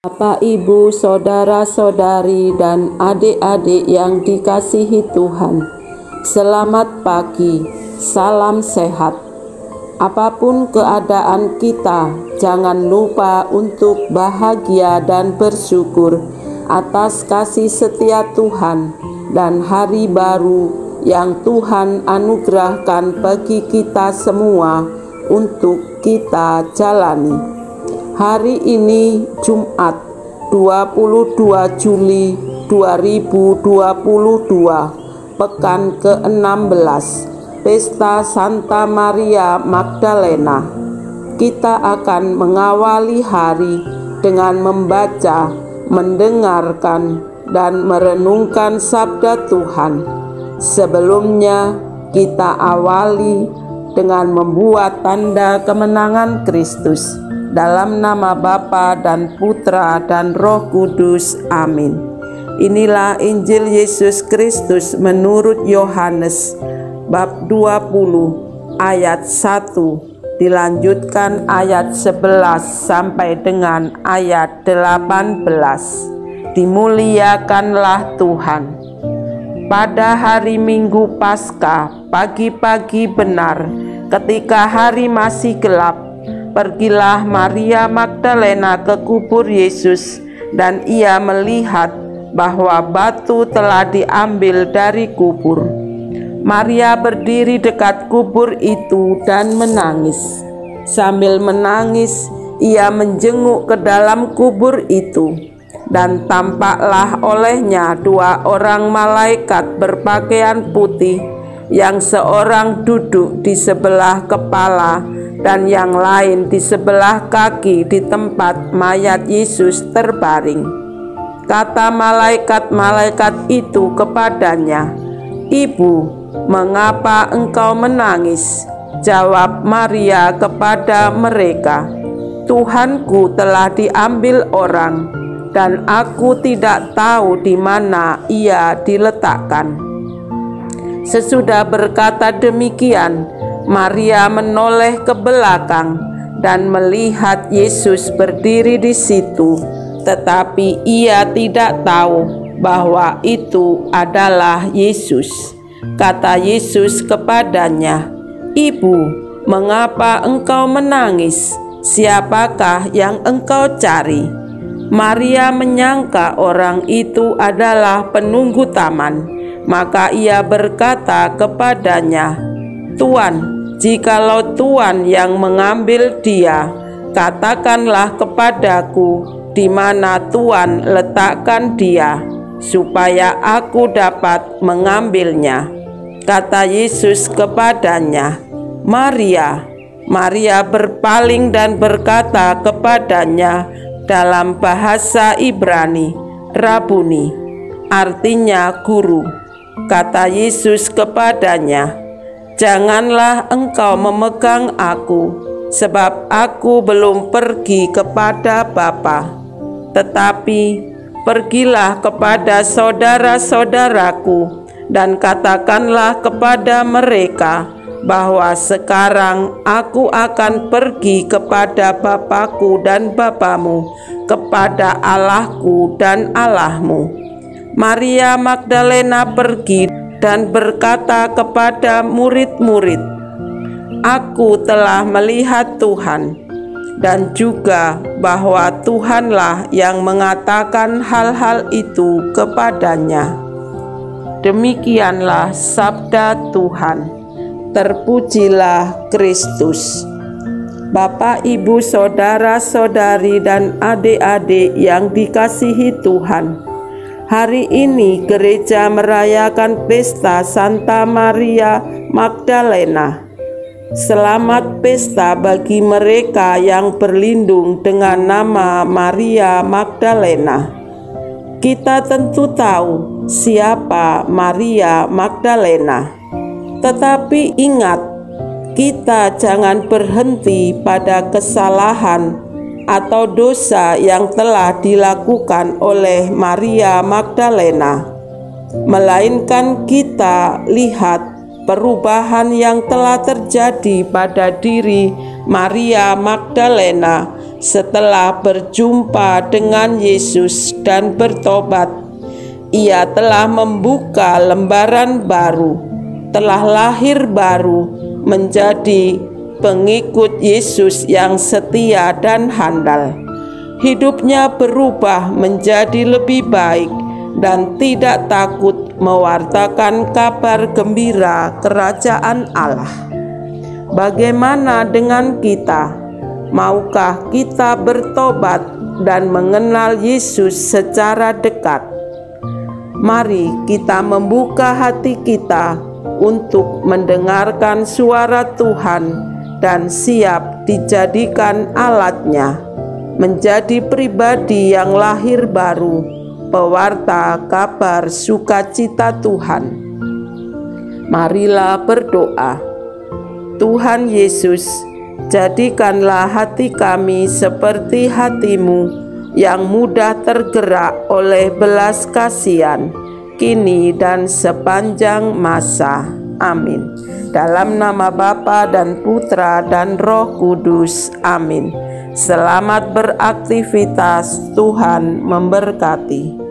Bapak, Ibu, saudara-saudari, dan adik-adik yang dikasihi Tuhan, selamat pagi, salam sehat. Apapun keadaan kita, jangan lupa untuk bahagia dan bersyukur atas kasih setia Tuhan dan hari baru yang Tuhan anugerahkan bagi kita semua untuk kita jalani. Hari ini Jumat 22 Juli 2022, pekan ke-16, Pesta Santa Maria Magdalena. Kita akan mengawali hari dengan membaca, mendengarkan, dan merenungkan sabda Tuhan. Sebelumnya kita awali dengan membuat tanda kemenangan Kristus. Dalam nama Bapa dan Putra dan Roh Kudus. Amin. Inilah Injil Yesus Kristus menurut Yohanes bab 20 ayat 1 dilanjutkan ayat 11 sampai dengan ayat 18. Dimuliakanlah Tuhan. Pada hari Minggu Paskah, pagi-pagi benar, ketika hari masih gelap, pergilah Maria Magdalena ke kubur Yesus, dan ia melihat bahwa batu telah diambil dari kubur. Maria berdiri dekat kubur itu dan menangis. Sambil menangis, ia menjenguk ke dalam kubur itu, dan tampaklah olehnya dua orang malaikat berpakaian putih, yang seorang duduk di sebelah kepala dan yang lain di sebelah kaki di tempat mayat Yesus terbaring. Kata malaikat-malaikat itu kepadanya, "Ibu, mengapa engkau menangis?" Jawab Maria kepada mereka, "Tuhanku telah diambil orang, dan aku tidak tahu di mana ia diletakkan." Sesudah berkata demikian, Maria menoleh ke belakang dan melihat Yesus berdiri di situ, tetapi ia tidak tahu bahwa itu adalah Yesus. Kata Yesus kepadanya, "Ibu, mengapa engkau menangis? Siapakah yang engkau cari?" Maria menyangka orang itu adalah penunggu taman, maka ia berkata kepadanya, "Tuan, jikalau Tuhan yang mengambil dia, katakanlah kepadaku di mana Tuhan letakkan dia, supaya aku dapat mengambilnya." Kata Yesus kepadanya, "Maria." Maria berpaling dan berkata kepadanya dalam bahasa Ibrani, "Rabuni," artinya guru. Kata Yesus kepadanya, "Janganlah engkau memegang aku, sebab aku belum pergi kepada Bapa. Tetapi pergilah kepada saudara-saudaraku dan katakanlah kepada mereka bahwa sekarang aku akan pergi kepada Bapakku dan Bapamu, kepada Allahku dan Allahmu." Maria Magdalena pergi dan berkata kepada murid-murid, "Aku telah melihat Tuhan," dan juga bahwa Tuhanlah yang mengatakan hal-hal itu kepadanya. Demikianlah sabda Tuhan. Terpujilah Kristus. Bapak, Ibu, saudara-saudari, dan adik-adik yang dikasihi Tuhan, hari ini gereja merayakan pesta Santa Maria Magdalena. Selamat pesta bagi mereka yang berlindung dengan nama Maria Magdalena. Kita tentu tahu siapa Maria Magdalena, tetapi ingat, kita jangan berhenti pada kesalahan atau dosa yang telah dilakukan oleh Maria Magdalena, melainkan kita lihat perubahan yang telah terjadi pada diri Maria Magdalena setelah berjumpa dengan Yesus dan bertobat. Ia telah membuka lembaran baru, telah lahir baru menjadi pengikut Yesus yang setia dan handal. Hidupnya berubah menjadi lebih baik dan tidak takut mewartakan kabar gembira kerajaan Allah. Bagaimana dengan kita? Maukah kita bertobat dan mengenal Yesus secara dekat? Mari kita membuka hati kita untuk mendengarkan suara Tuhan dan siap dijadikan alatnya, menjadi pribadi yang lahir baru, pewarta kabar sukacita Tuhan. Marilah berdoa. Tuhan Yesus, jadikanlah hati kami seperti hati-Mu yang mudah tergerak oleh belas kasihan, kini dan sepanjang masa. Amin. Dalam nama Bapa dan Putra dan Roh Kudus. Amin. Selamat beraktivitas, Tuhan memberkati.